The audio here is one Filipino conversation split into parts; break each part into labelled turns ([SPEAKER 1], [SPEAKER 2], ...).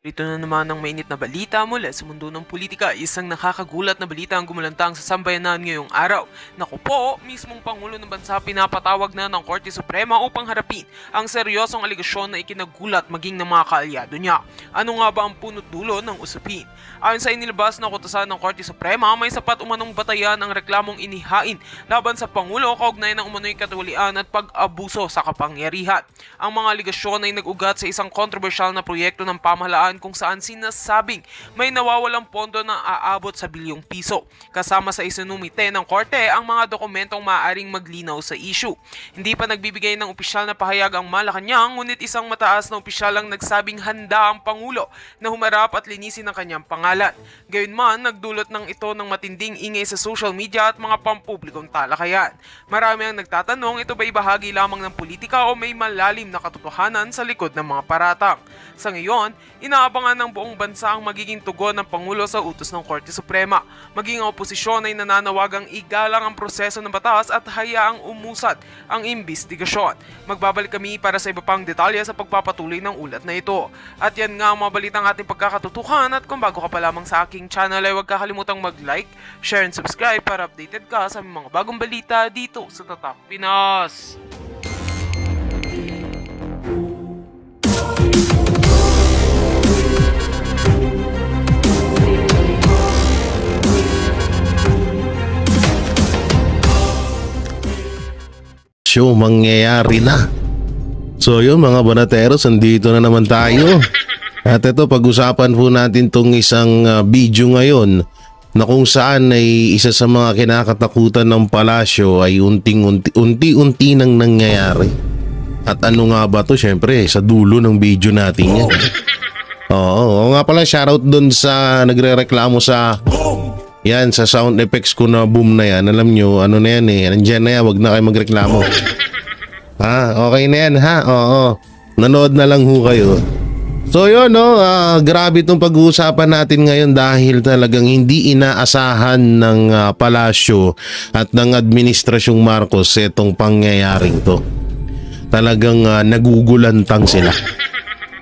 [SPEAKER 1] Ito na naman ang mainit na balita mula sa mundo ng politika. Isang nakakagulat na balita ang gumulantang sa sambayanan ngayong araw. Naku po, mismong Pangulo ng Bansa pinapatawag na ng Korte Suprema upang harapin ang seryosong aligasyon na ikinagulat maging ng mga kaalyado niya. Ano nga ba ang punot dulo ng usapin? Ayon sa inilabas na kautusan ng Korte Suprema, may sapat umanong batayan ang reklamong inihain laban sa Pangulo kaugnay ng umano'y katiwalian at pag-abuso sa kapangyarihan. Ang mga aligasyon ay nag-ugat sa isang kontrobersyal na proyekto ng pamahalaan kung saan sinasabing may nawawalang pondo na aabot sa bilyong piso. Kasama sa isinumite ng korte ang mga dokumentong maaaring maglinaw sa issue. Hindi pa nagbibigay ng opisyal na pahayag ang Malacanang, ngunit isang mataas na opisyal ang nagsabing handa ang Pangulo na humarap at linisin ang kanyang pangalan. Gayunman, nagdulot ng ito ng matinding ingay sa social media at mga pampublikong talakayan. Marami ang nagtatanong, ito ba'y bahagi lamang ng politika o may malalim na katotohanan sa likod ng mga paratang? Sa ngayon, inaabangan ng buong bansa ang magiging tugon ng Pangulo sa utos ng Korte Suprema. Maging ang oposisyon ay nananawagang igalang ang proseso ng batas at hayaang umusad ang imbestigasyon. Magbabalik kami para sa iba pang detalye sa pagpapatuloy ng ulat na ito. At yan nga ang mga balitang ating pagkakatutukan, at kung bago ka pa lamang sa aking channel ay huwag kakalimutang mag-like, share and subscribe para updated ka sa mga bagong balita dito sa Tatak Pinas.
[SPEAKER 2] Mangyayari na. So yun mga banateros, andito na naman tayo. At ito, pag-usapan po natin tong isang video ngayon na kung saan ay isa sa mga kinakatakutan ng palasyo ay unti-unti nang nangyayari. At ano nga ba to? Syempre, sa dulo ng video natin yan. Oo nga pala, shoutout dun sa nagre-reklamo sa yan, sa sound effects ko na boom na yan. Alam nyo, ano na yan eh. Nandiyan na yan, wag na kayo magreklamo. Ha, okay na yan ha. Oo, nanood na lang ho kayo. So yun no, grabe itong pag-uusapan natin ngayon dahil talagang hindi inaasahan ng palasyo at ng administrasyong Marcos itong pangyayaring to. Talagang nagugulantang sila.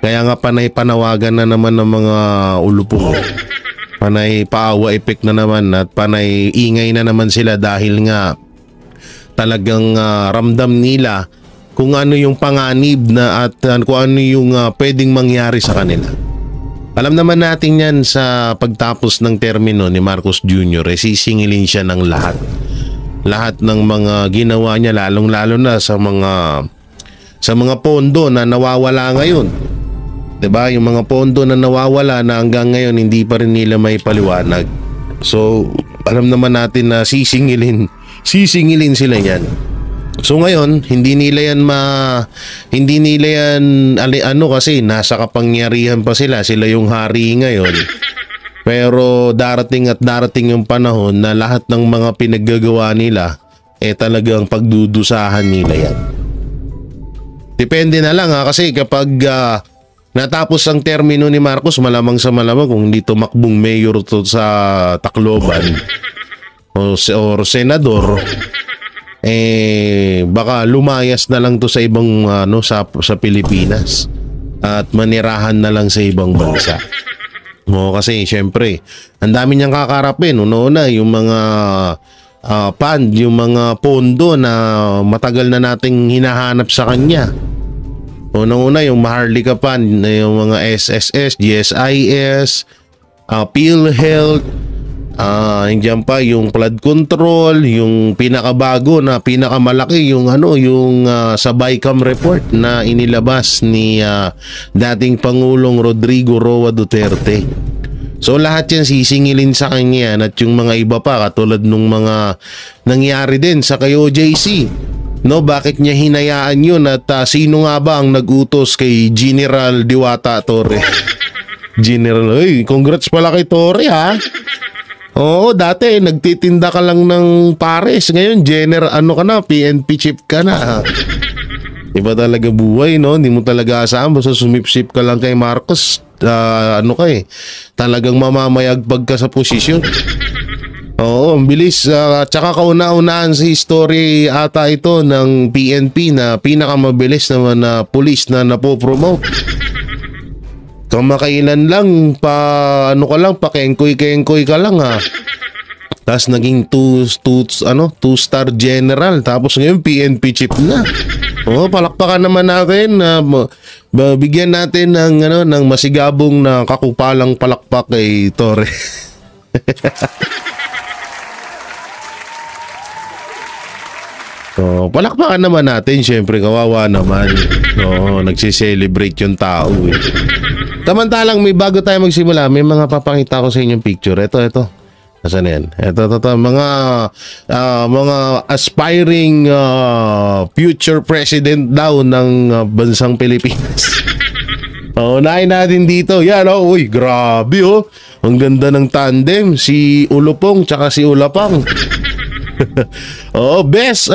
[SPEAKER 2] Kaya nga panay panawagan na naman ng mga ulupong. Panay paawa effect na naman at panay ingay na naman sila dahil nga talagang ramdam nila kung ano yung panganib na at kung ano yung pwedeng mangyari sa kanila. Alam naman natin yan sa pagtapos ng termino ni Marcos Jr. Sisingilin siya ng lahat. Lahat ng mga ginawa niya, lalong-lalo na sa mga pondo na nawawala ngayon. Diba? Yung mga pondo na nawawala na hanggang ngayon hindi pa rin nila may paliwanag. So, alam naman natin na sisingilin sila yan. So ngayon, hindi nila yan kasi nasa kapangyarihan pa sila yung hari ngayon. Pero darating yung panahon na lahat ng mga pinaggagawa nila talagang pagdudusahan nila yan. Depende na lang kasi kapag natapos ang termino ni Marcos, malamang sa malamang kung hindi tumakbong mayor to sa Tacloban or senador, baka lumayas na lang to sa ibang sa Pilipinas at manirahan na lang sa ibang bansa. Kasi syempre, ang dami niyang kakarapin. Una yung mga yung mga pondo na matagal na nating hinahanap sa kanya. Unang-una yung Maharlika Fund, yung mga SSS, GSIS, PhilHealth, nandiyan pa yung flood control, yung pinakabago na pinakamalaki yung sa BICAM report na inilabas ni dating Pangulong Rodrigo Roa Duterte. So lahat yan sisingilin sa kanya yan, at yung mga iba pa katulad nung mga nangyari din sa kay OJC. No, bakit niya hinayaan yun at sino nga ba ang nag-utos kay General Diwata Torre? Congrats pala kay Torre ha. Oo, dati nagtitinda ka lang ng pares. Ngayon, PNP chief ka na. Iba talaga buhay, no? Hindi mo talaga asahan. Basta sumipsip ka lang kay Marcos. Talagang mamamayagpag ka sa posisyon. Oo, ang bilis. Tsaka kauna-unahan sa history ata ito ng PNP na pinakamabilis naman na police na napopromote. kamakailan lang ano ka lang, pakengkoy-kengkoy ka lang ha. Tapos naging 2-star general, tapos ngayon PNP chief na. Palakpakan naman natin, bigyan natin ng masigabong na kakupalang palakpak kay Torre. Palakpakan naman natin, syempre kawawa naman. Nagsi-celebrate yung tao eh. Samantalang bago tayo magsimula, may mga papakita ko sa inyong picture. Ito. Nasaan yan? Ito. Mga aspiring future president daw ng bansang Pilipinas. Unahin natin dito. Yan, uy, grabe Ang ganda ng tandem. Si Ulupong tsaka si Ulapang. Best,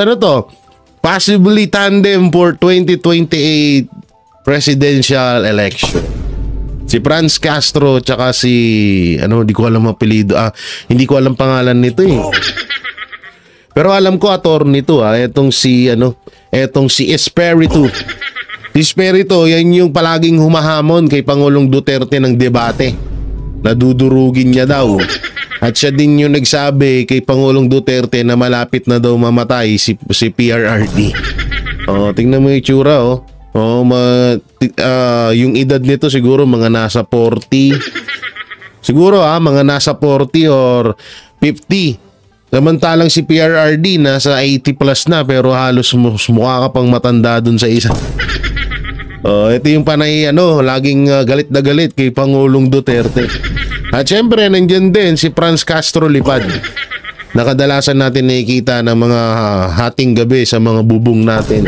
[SPEAKER 2] possibly tandem for 2028 presidential election. Si Franz Castro tsaka si hindi ko alam apelyido. Hindi ko alam pangalan nito eh. Pero alam ko attorney nito etong si Espiritu. Si Espiritu, yan yung palaging humahamon kay Pangulong Duterte ng debate. Nadudurugin niya daw. At siya din yung nagsabi kay Pangulong Duterte na malapit na daw mamatay si PRRD. Tingnan mo yung itsura yung edad nito siguro mga nasa 40. Siguro mga nasa 40 or 50. Samantalang si PRRD nasa 80 plus na pero halos mukha ka pang matanda dun sa isa. Ito yung panay laging galit na galit kay Pangulong Duterte. At syempre nandyan din si Franz Castro Lipad. Nakadalasan natin nakikita ng mga hating gabi sa mga bubong natin.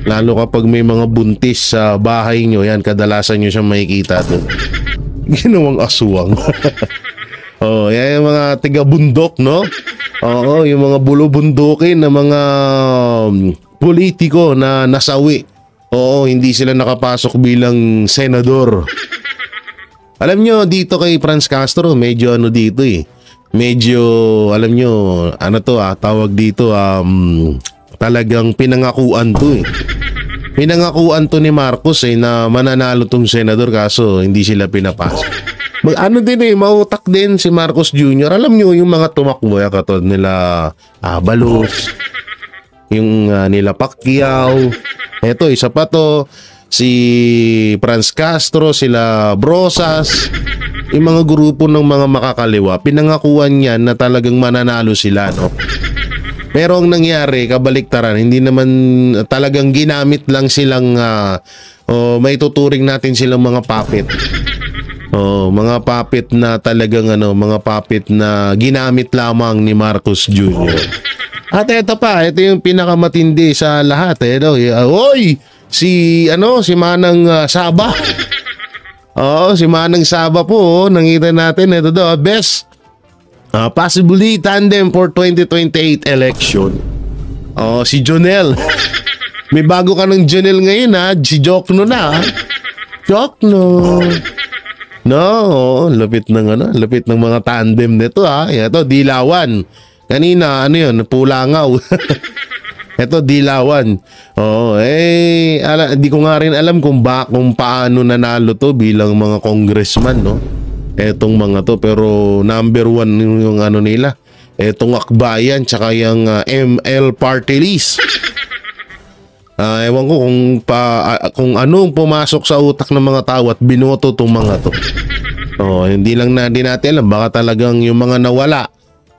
[SPEAKER 2] Lalo kapag may mga buntis sa bahay nyo, yan kadalasan nyo siyang makikita doon. Ginawang aswang. Yan yung mga tiga-bundok, no? Yung mga bulubundukin na mga politiko na nasawi. Hindi sila nakapasok bilang senador. Alam nyo, dito kay Franz Castro, medyo dito eh. Medyo, alam nyo, tawag dito, talagang pinangakuan to eh. Pinangakuan to ni Marcos na mananalo tong senador kaso hindi sila pinapasok. Mautak din si Marcos Jr. Alam nyo, yung mga tumakbo, katulad nila Abalos, yung nila Pacquiao. Eto, isa pa to. Si Franz Castro, sila Brosas, yung mga grupo ng mga makakaliwa, pinangakuan yan na talagang mananalo sila, no? Pero ang nangyari, kabaliktaran, hindi naman talagang ginamit lang silang, may tuturing natin silang mga puppet. Mga puppet na talagang, mga puppet na ginamit lamang ni Marcos Jr. At ito yung pinakamatindi sa lahat, Oy! Si Manang Saba. Si Manang Saba po, nakita natin ito daw, best possibly tandem for 2028 election. Si Jonel. May bago ka ng Jonel ngayon si Jokno na. Jokno. No, lapit ng mga tandem nito Ito Dilawan. Kanina Pulangaw. Ito Dilawan. Di ko nga rin alam kung paano nanalo to bilang mga congressman, no? Etong mga to, pero number 1 yung nila. Etong Akbayan tsaka yung ML Party List. Ewan ko kung anong pumasok sa utak ng mga tao at binoto tong mga to. Hindi natin alam, baka talagang yung mga nawala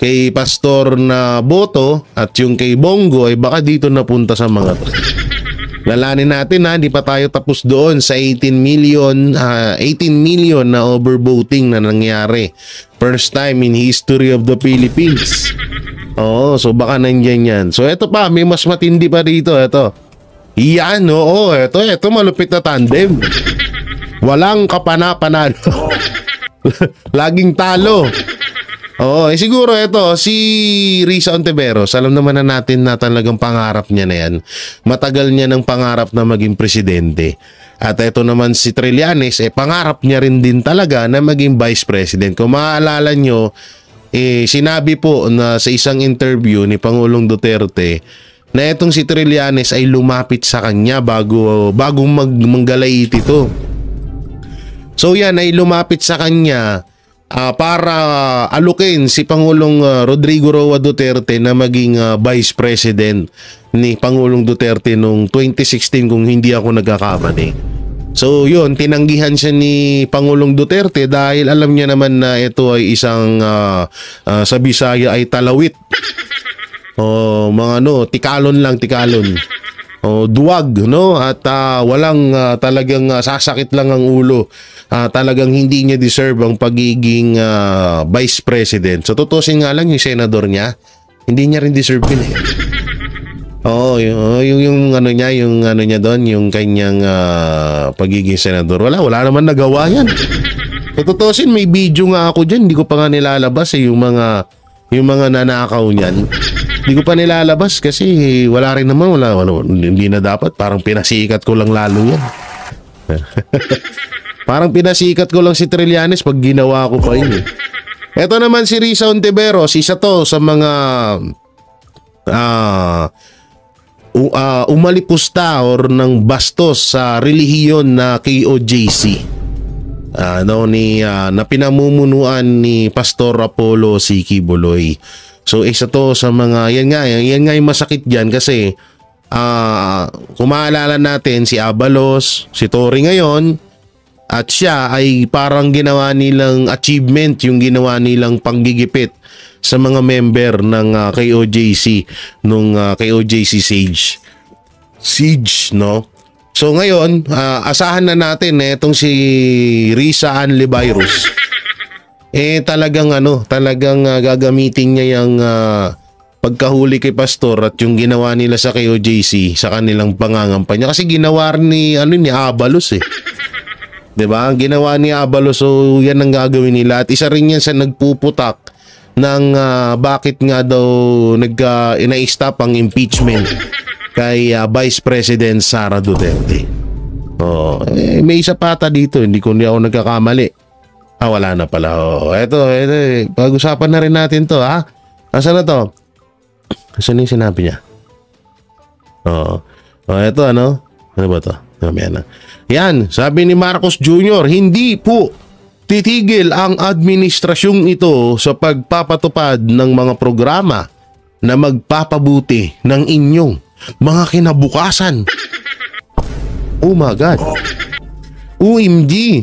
[SPEAKER 2] kay Pastor na boto at yung kay Bongo ay baka dito napunta sa mga to. Lalanin natin hindi pa tayo tapos doon sa 18 million na overvoting na nangyari. First time in history of the Philippines. So baka nandiyan yan. So ito pa, may mas matindi pa dito. Ito. Yan, ito malupit na tandem. Walang kapana-panalo. Laging talo. Siguro ito, si Risa Ontiveros, alam naman na natin na talagang pangarap niya na yan. Matagal niya ng pangarap na maging presidente. At ito naman si Trillanes, pangarap niya rin din talaga na maging vice president. Kung maaalala nyo, sinabi po na sa isang interview ni Pangulong Duterte na itong si Trillanes ay lumapit sa kanya bago manggalait ito. So yan ay lumapit sa kanya para alukin si Pangulong Rodrigo Roa Duterte na maging Vice President ni Pangulong Duterte noong 2016 kung hindi ako nagkakamali. So yun, tinanggihan siya ni Pangulong Duterte dahil alam niya naman na ito ay isang sa Bisaya ay talawit. O mga tikalon lang, tikalon. O duwag, no? At walang talagang sasakit lang ang ulo. Talagang hindi niya deserve ang pagiging Vice President. So tutusin nga lang yung senador niya, hindi niya rin deserve yun eh. Oo, yung ano niya doon, yung kanyang pagiging senador. Wala naman nagawa yan. Tutusin, may video nga ako diyan, hindi ko pa nga nilalabas yung mga nanakaw niyan. Hindi ko pa nilalabas kasi wala rin naman, hindi na dapat, parang pinasikat ko lang lalo yan. Parang pinasikat ko lang si Trillanes pag ginawa ko pa yun. Ito naman si Risa Ontiveros, isa to sa mga umalipusta or ng bastos sa relihiyon na KOJC na pinamumunuan ni Pastor Apollo Siki Buloy. So isa to sa mga yan nga yung masakit diyan kasi kung maalala natin si Abalos, si Tory ngayon, at siya ay parang ginawa nilang achievement yung ginawa nilang panggigipit sa mga member ng KOJC nung KOJC Siege, no? So ngayon, asahan na natin itong si Risa Ann Libayrus. Talagang gagamitin niya yung pagkahuli kay Pastor at yung ginawa nila sa KOJC sa kanilang pangangampanya kasi ginawa ni Abalos eh. 'Di ba? Ang ginawa ni Abalos, so yan ang gagawin nila at isa rin yan sa nagpuputak ng bakit nga daw ina-stop ang impeachment kay Vice President Sara Duterte. May isa pata dito, hindi ako nagkakamali. Wala na pala. Eto, pag-usapan na rin natin to, ha? Asan na to? Asan yung sinabi niya? Eto, ano? Ano ba to? Yan, sabi ni Marcos Jr., hindi po titigil ang administrasyong ito sa pagpapatupad ng mga programa na magpapabuti ng inyong mga kinabukasan. Oh my God. OMG.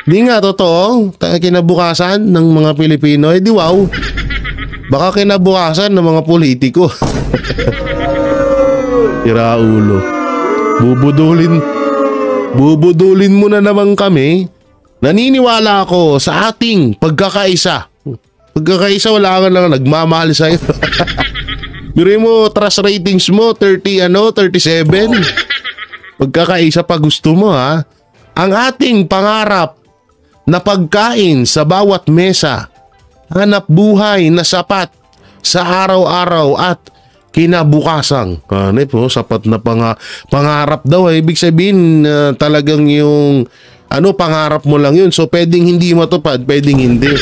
[SPEAKER 2] Di nga totoo, kinabukasan ng mga Pilipino, di wow. Baka kinabukasan ng mga politiko. Tira ulo. Bubudulin mo na naman kami. Naniniwala ako sa ating pagkakaisa. Pagkakaisa, wala ka lang nagmamahal sa'yo. Biro mo, trust ratings mo, 37. Pagkakaisa pa gusto mo, ha? Ang ating pangarap na pagkain sa bawat mesa, hanap buhay na sapat sa araw-araw at kinabukasan. Sapat na pangarap daw. Ibig sabihin talagang yung pangarap mo lang yun. So pwedeng hindi matupad, pwedeng hindi.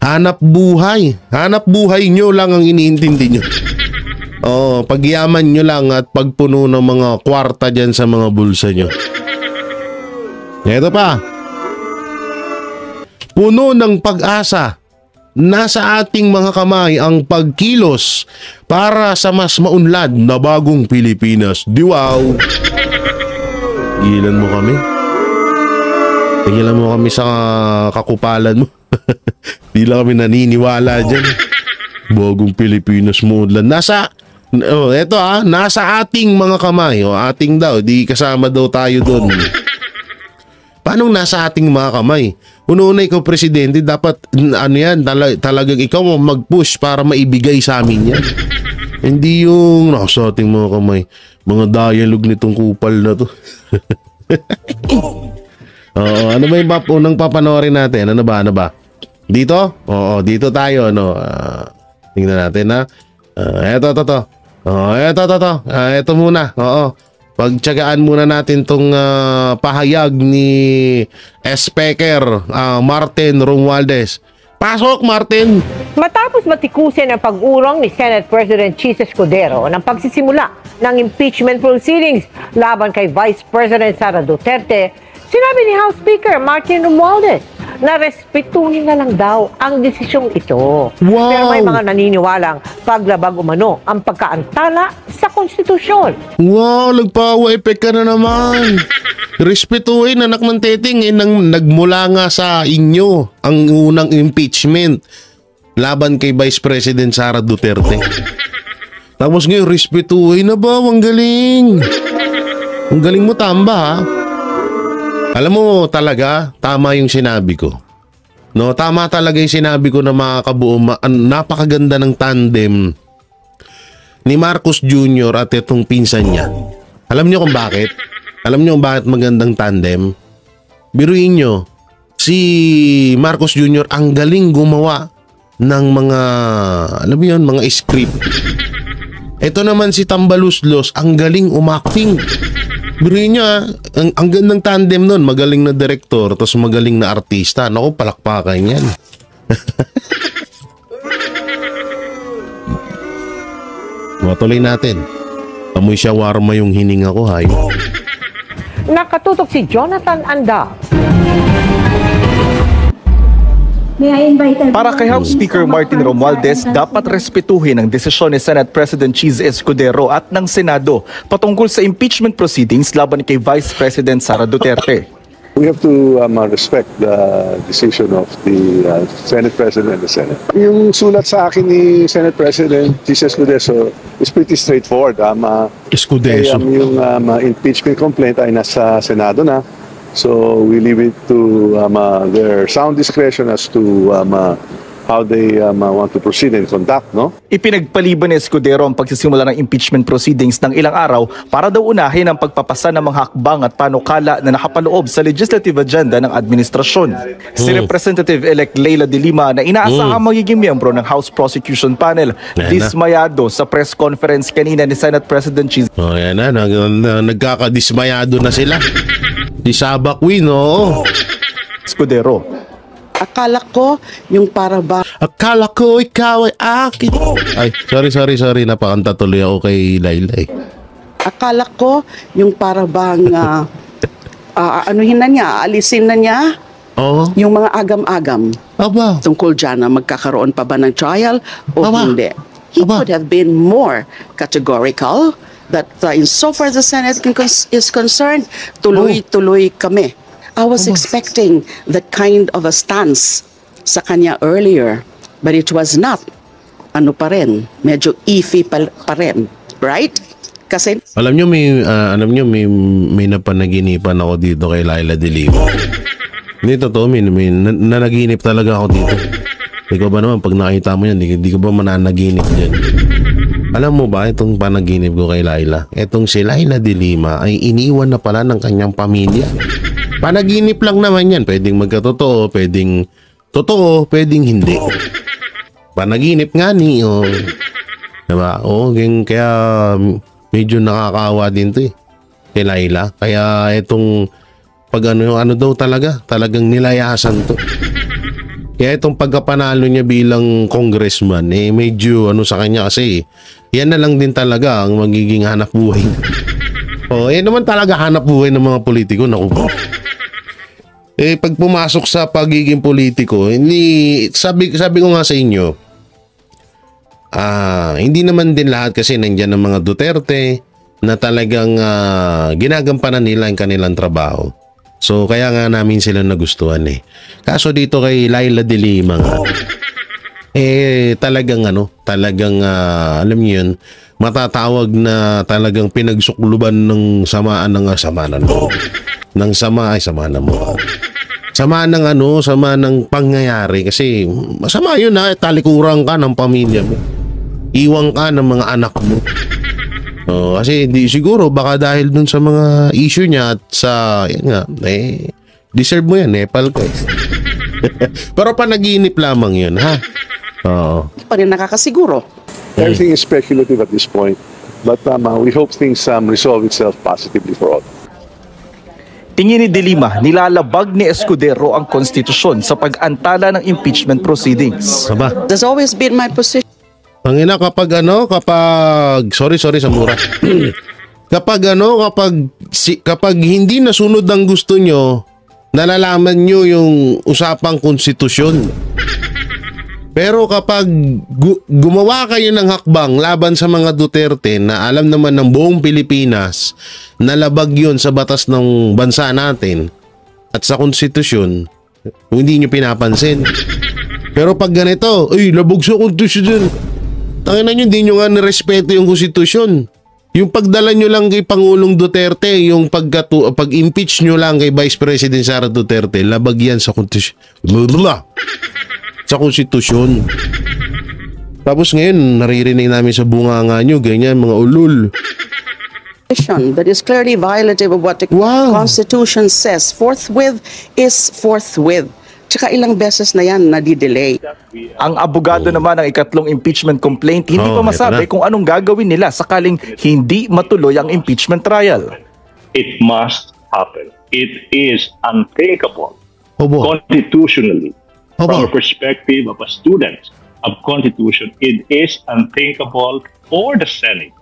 [SPEAKER 2] Hanap buhay. Hanap buhay nyo lang ang iniintindi nyo. Pagyaman nyo lang at pagpuno ng mga kwarta dyan sa mga bulsa nyo. Ito pa. Puno ng pag-asa. Nasa ating mga kamay ang pagkilos para sa mas maunlad na bagong Pilipinas. Wow! Tigilan mo kami. Tigilan mo kami sa kakupalan mo. Di lang kami naniniwala dyan. Bagong Pilipinas mo unlad. Nasa ating mga kamay. Ating daw. Di kasama daw tayo doon. Paano nasa ating mga kamay? Una ikaw presidente, dapat talagang ikaw mag-push para maibigay sa amin yan. Hindi yung nasa ating mga kamay. Mga dialogue nitong kupal na to. Ano ba yung unang papanoorin natin? Ano ba? Dito? Dito tayo. Tingnan natin, ha? Eto. Eto muna. Pagtsagaan muna natin tong pahayag ni Speaker Martin Romualdez. Pasok, Martin!
[SPEAKER 3] Matapos matikusin ang pag-urong ni Senate President Chis Escudero ng pagsisimula ng impeachment proceedings laban kay Vice President Sara Duterte, Sinabi ni House Speaker Martin Romualdez na respetuhin na lang daw ang desisyong ito.
[SPEAKER 2] Wow!
[SPEAKER 3] Pero may mga naniniwalang paglabag umano ang pagkaantala sa konstitusyon.
[SPEAKER 2] Wow, nagpawa effect ka na naman. Respetuhin, anak ng teteng, nagmula nga sa inyo ang unang impeachment laban kay Vice President Sara Duterte. Tapos ngayon, respetuhin na ba? Ang galing. Ang galing mo, Tamba, ha? Alam mo talaga, tama yung sinabi ko. No, tama talaga yung sinabi ko na makakabuo, napakaganda ng tandem ni Marcos Jr. at itong pinsan niya. Alam niyo kung bakit? Alam niyo kung bakit magandang tandem? Biruin niyo, si Marcos Jr. ang galing gumawa ng mga, alam mo yun, mga script. Ito naman si Tambaluslos, ang galing umakting. Biruin niya, ang gandang tandem nun, magaling na direktor, tapos magaling na artista. Naku, palakpakan yan. Matuloy natin. Amoy shawarma yung hininga ko, hay.
[SPEAKER 3] Nakatutok si Jonathan Anda.
[SPEAKER 4] Para kay House Speaker Martin Romualdez, dapat respetuhin ang desisyon ni Senate President Cheese Escudero at ng Senado patungkol sa impeachment proceedings laban kay Vice President Sara Duterte.
[SPEAKER 5] We have to respect the decision of the Senate President and the Senate. Yung sulat sa akin ni Senate President Jesus Escudero is pretty straightforward.
[SPEAKER 2] Escudeso.
[SPEAKER 5] Yung impeachment complaint ay nasa Senado na. So we leave it to their sound discretion as to how they want to proceed and conduct, no?
[SPEAKER 4] Ipinagpaliban ni Escudero ang pagsisimula ng impeachment proceedings ng ilang araw para daw unahin ang pagpapasa ng mga hakbang at panukala na nakapaloob sa legislative agenda ng administrasyon. Si Representative-elect Leila De Lima na inaasahang magiging miyembro ng House Prosecution Panel, dismayado sa press conference kanina ni Senate President Cheese.
[SPEAKER 2] Oh, yan na, nagkakadismayado na sila. Si Saba Queen, oo.
[SPEAKER 4] Escudero.
[SPEAKER 6] Akala ko yung para ba...
[SPEAKER 2] Akala ko ikaw ay akin. Ay, sorry. Napakanta tuloy ako kay Laila eh.
[SPEAKER 6] Akala ko yung para bang... anuhin na niya, alisin na niya
[SPEAKER 2] Oo.
[SPEAKER 6] yung mga agam-agam.
[SPEAKER 2] Aba.
[SPEAKER 6] Tungkol dyan na magkakaroon pa ba ng trial o
[SPEAKER 2] Aba.
[SPEAKER 6] hindi. He
[SPEAKER 2] Aba.
[SPEAKER 6] could have been more categorical that insofar as the Senate is concerned, tuloy-tuloy kami. I was expecting that kind of a stance sa kanya earlier, but it was not. Ano pa rin, medyo iffy pa rin, right? Kasi
[SPEAKER 2] Alam nyo, may napanaginipan ako dito kay Laila De Lima. Hindi totoo, may nanaginip talaga ako dito. Ikaw ba naman, pag nakita mo yan, di ka ba mananaginip dyan? Alam mo ba, itong panaginip ko kay Laila, itong si Laila De Lima ay iniwan na pala ng kanyang pamilya. Panaginip lang naman yan. Pwedeng magkatotoo, pwedeng totoo, pwedeng hindi. Panaginip nga ni, oh. Diba? Oh, kaya medyo nakakaawa din to eh. Kay Laila. Kaya itong pag ano daw talagang nilayasan to. Kaya itong pagkapanalo niya bilang congressman, eh medyo sa kanya kasi, yan na lang din talaga ang magiging hanap buhay. Oh, yan naman talaga hanap buhay ng mga politiko, naku po. Eh pag pumasok sa pagiging politiko, hindi sabi ko nga sa inyo, hindi naman din lahat kasi nandiyan ng mga Duterte na talagang ginagampanan nila ang kanilang trabaho. So kaya nga namin sila nagustuhan eh. Kaso dito kay Laila De Lima nga, talagang alam niyo yun, matatawag na talagang pinagsukluban ng sama ng pangyayari kasi masama yun na talikuran ka ng pamilya mo. Iwang ka ng mga anak mo. Kasi siguro baka dahil dun sa mga issue niya at sa deserve mo yan, Nepal ka eh. Pero panaginip lamang yun, ha? Oo.
[SPEAKER 6] pa rin nakakasiguro.
[SPEAKER 5] Everything is speculative at this point, but we hope things resolve itself positively for all.
[SPEAKER 4] Tingin ni De Lima, nilalabag ni Escudero ang konstitusyon sa pag-antala ng impeachment proceedings.
[SPEAKER 2] Aba.
[SPEAKER 6] That's always been my position.
[SPEAKER 2] Pangina kapag sorry sa mura. kapag hindi nasunod ang gusto nyo, nalalaman nyo yung usapang konstitusyon. Pero kapag gumawa kayo ng hakbang laban sa mga Duterte na alam naman ng buong Pilipinas na labag yun sa batas ng bansa natin at sa konstitusyon, hindi nyo pinapansin. Pero pag ganito, labag sa konstitusyon, tangina nyo, hindi nyo nga nirespeto yung konstitusyon. Yung pagdala nyo lang kay Pangulong Duterte, yung pag-impeach nyo lang kay Vice President Sara Duterte, labag yan sa konstitusyon. Sa konstitusyon. Tapos ngayon, naririnig namin sa bunganga nyo, ganyan, mga ulul.
[SPEAKER 6] That is clearly violative of what the Constitution says. Forthwith is forthwith. Tsaka ilang beses na yan nadidelay.
[SPEAKER 4] Ang abogado naman ng ikatlong impeachment complaint, hindi pa masabi kung anong gagawin nila sakaling hindi matuloy ang impeachment trial.
[SPEAKER 7] It must happen. It is unthinkable
[SPEAKER 2] Obo.
[SPEAKER 7] constitutionally.
[SPEAKER 2] Obo.
[SPEAKER 7] From a perspective of a student of Constitution, it is unthinkable for the Senate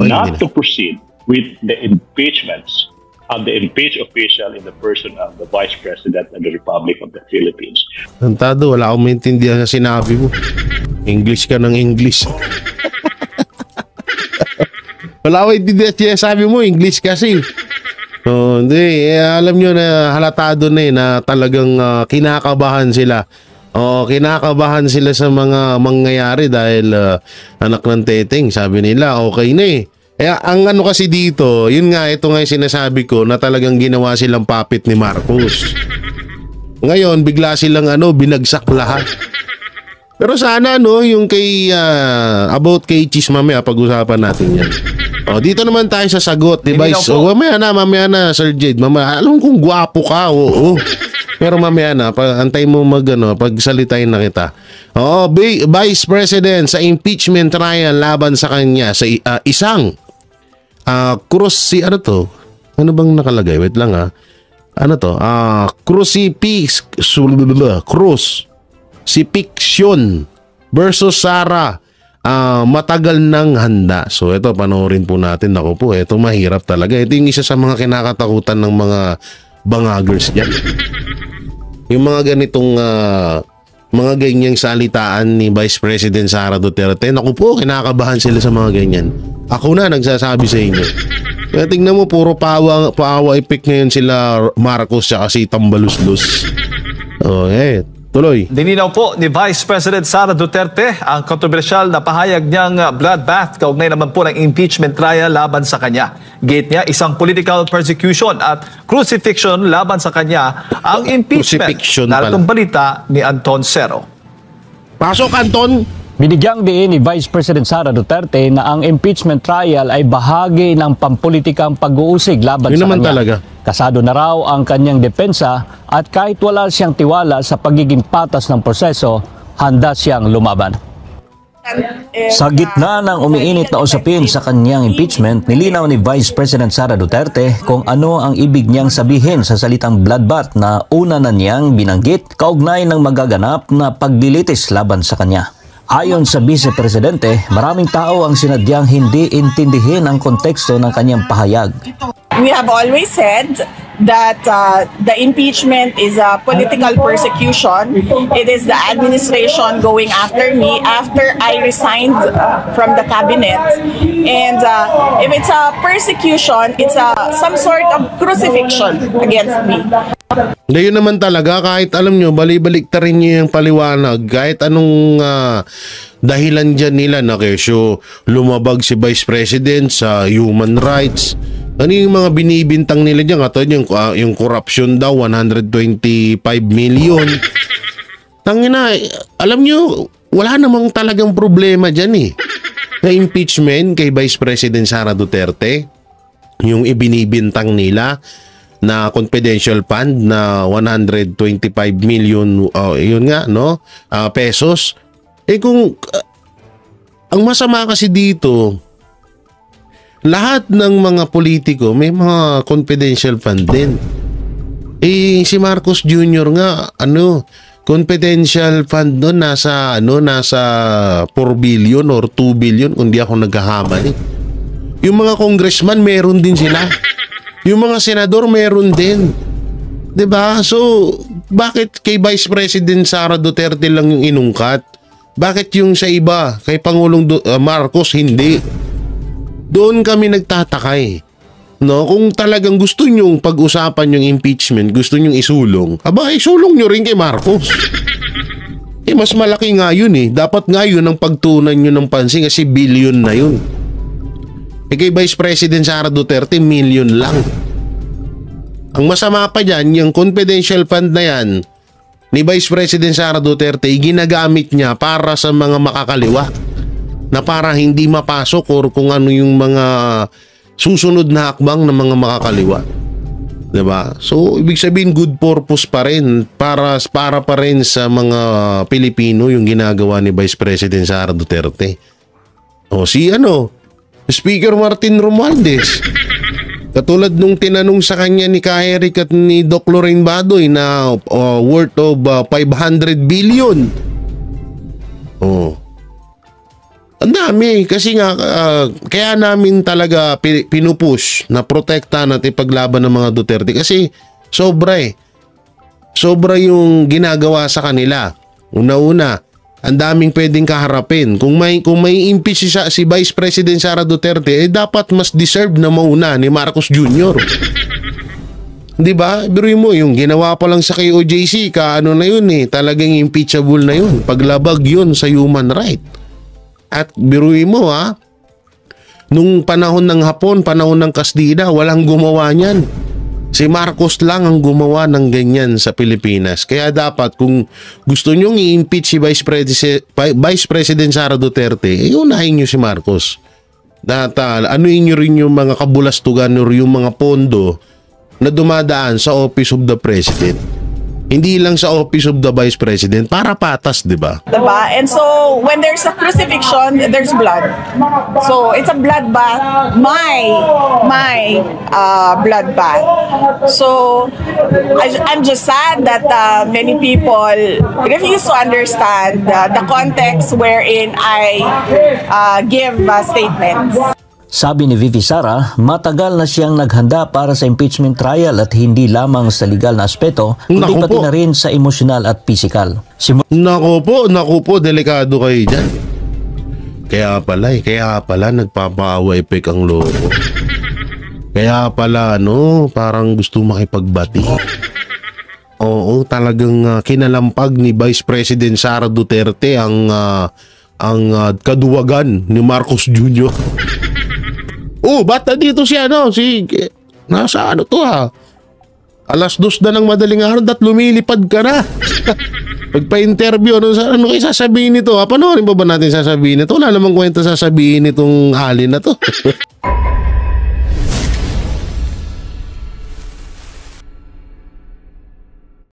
[SPEAKER 7] not to proceed with the impeachments of the impeached official in the person of the Vice President of the Republic of the Philippines.
[SPEAKER 2] Tantado, wala akong maintindihan sa sinabi mo. English ka ng English. Wala akong maintindihan siya sabi mo, English kasi. Hindi. Alam nyo na halatado na na talagang kinakabahan sila. Kinakabahan sila sa mga mangyayari dahil anak ng teteng, sabi nila, okay na eh. Ang ano kasi dito, ito nga yung sinasabi ko na talagang ginawa silang puppet ni Marcos. Ngayon, bigla silang binagsak lahat. Pero sana yung kay about kay Cheese mamaya pag-usapan natin yan. Dito naman tayo sa sagot, device. Mamaya na, Sir Jade. Mamaya, alam kong gwapo ka, oo. Pero mamaya na, antay mo pagsalitain na kita. Vice President sa impeachment trial laban sa kanya sa isang Cruz ano to? Ano bang nakalagay? Wait lang Ano to? Crucifixion versus Sara. Matagal nang handa. So ito, panoorin po natin. Ako po, ito mahirap talaga. Ito yung isa sa mga kinakatakutan ng mga bangagers dyan. Yung mga ganitong mga ganyang salitaan ni Vice President Sara Duterte. Naku po, kinakabahan sila sa mga ganyan. Ako na nagsasabi sa inyo. Kaya tingnan mo, puro paawa epic ngayon sila Marcos at si Tambaluslos. Tuloy.
[SPEAKER 8] Dininaw po ni Vice President Sara Duterte ang kontrobersyal na pahayag niyang bloodbath kaugnay naman po ng impeachment trial laban sa kanya. Gate niya, isang political persecution at crucifixion laban sa kanya ang impeachment. Naratong balita ni Anton Cero.
[SPEAKER 2] Pasok, Anton!
[SPEAKER 9] Binigyang diin ni Vice President Sara Duterte na ang impeachment trial ay bahagi ng pampulitikang pag-uusig laban sa kanya. Talaga. Kasado na raw ang kanyang depensa at kahit wala siyang tiwala sa pagiging patas ng proseso, handa siyang lumaban. Sa gitna ng umiinit na usapin sa kanyang impeachment, nilinaw ni Vice President Sara Duterte kung ano ang ibig niyang sabihin sa salitang bloodbath na una na niyang binanggit kaugnay ng magaganap na pagdilitis laban sa kanya. Ayon sa Vice Presidente, maraming tao ang sinadyang hindi intindihin ang konteksto ng kanyang pahayag.
[SPEAKER 10] We have always said that the impeachment is a political persecution. It is the administration going after me after I resigned from the cabinet. And if it's a persecution, it's some sort of crucifixion against me.
[SPEAKER 2] Ngayon naman talaga, kahit alam nyo, balik-baliktarin nyo yung paliwanag, kahit anong dahilan dyan nila na kesyo lumabag si Vice President sa human rights. Ano yung mga binibintang nila dyan? Yung corruption daw, 125 million. Tangina, alam nyo, wala namang talagang problema dyan na impeachment kay Vice President Sara Duterte, yung ibinibintang nila na confidential fund na 125 million yun nga pesos. Kung ang masama kasi dito, lahat ng mga politiko may mga confidential fund din. Si Marcos Jr. nga confidential fund doon nasa 4 billion or 2 billion kung di ako nagkakamali. Yung mga congressman, meron din sila. Yung mga senador, meron din. 'Di ba? So, bakit kay Vice President Sara Duterte lang yung inungkat? Bakit yung sa iba, kay Pangulong Marcos, hindi? Doon kami nagtatakay. No, kung talagang gusto nyong pag-usapan yung impeachment, gusto nyong isulong, aba, isulong nyo rin kay Marcos. Mas malaki nga yun eh. Dapat nga yun ang pagtunan nyo ng pansin kasi billion na yun. Kay Vice President Sara Duterte, million lang. Ang masama pa dyan, yung confidential fund na yan, ni Vice President Sara Duterte, ginagamit niya para sa mga makakaliwa. Na para hindi mapasok or kung ano yung mga susunod na hakbang ng mga makakaliwa. Diba? So, ibig sabihin good purpose pa rin para pa rin sa mga Pilipino yung ginagawa ni Vice President Sara Duterte. O si Speaker Martin Romualdez. Katulad nung tinanong sa kanya ni Ka Eric at ni Doc Lorraine Badoy na worth of 500 billion. Oh. Ang dami kasi nga kaya namin talaga pinupush na protektahan at ipaglaban ng mga Duterte kasi sobra sobra yung ginagawa sa kanila. Una-una, ang daming pwedeng kaharapin. Kung may impeach si Vice President Sara Duterte, dapat mas deserve na mauna ni Marcos Jr. 'Di ba? Biruin mo yung ginawa pa lang sa KOJC, na yun talagang impeachable na yun. Paglabag yun sa human right. At biruin mo nung panahon ng Hapon, panahon ng Kastila, walang gumawa niyan. Si Marcos lang ang gumawa ng ganyan sa Pilipinas. Kaya dapat kung gusto nyong i-impeach si Vice President Sara Duterte, unahin nyo si Marcos. Anuin nyo rin yung mga kabulastugan or yung mga pondo na dumadaan sa Office of the President. Hindi lang sa Office of the Vice President para patas, di ba?
[SPEAKER 10] Diba? And so, when there's a crucifixion, there's blood. So, it's a bloodbath. My bloodbath. So, I'm just sad that many people refuse to understand the context wherein I give statements.
[SPEAKER 9] Sabi ni Vivi Sara, matagal na siyang naghanda para sa impeachment trial at hindi lamang sa legal na aspeto, kundi pati na rin sa emosyonal at physical.
[SPEAKER 2] Naku po, delikado kayo dyan. Kaya pala nagpapaawa-epek ang loko. Kaya pala, parang gusto makipagbati. Oo, talagang kinalampag ni Vice President Sara Duterte ang kaduwagan ni Marcos Jr. Bata dito siya, nasa alas 2 na ng madaling araw at lumilipad ka na. Pagpa-interview, ano kayo sasabihin nito? Panoorin pa ba natin sasabihin ito? Wala namang kwenta sasabihin itong alin na to.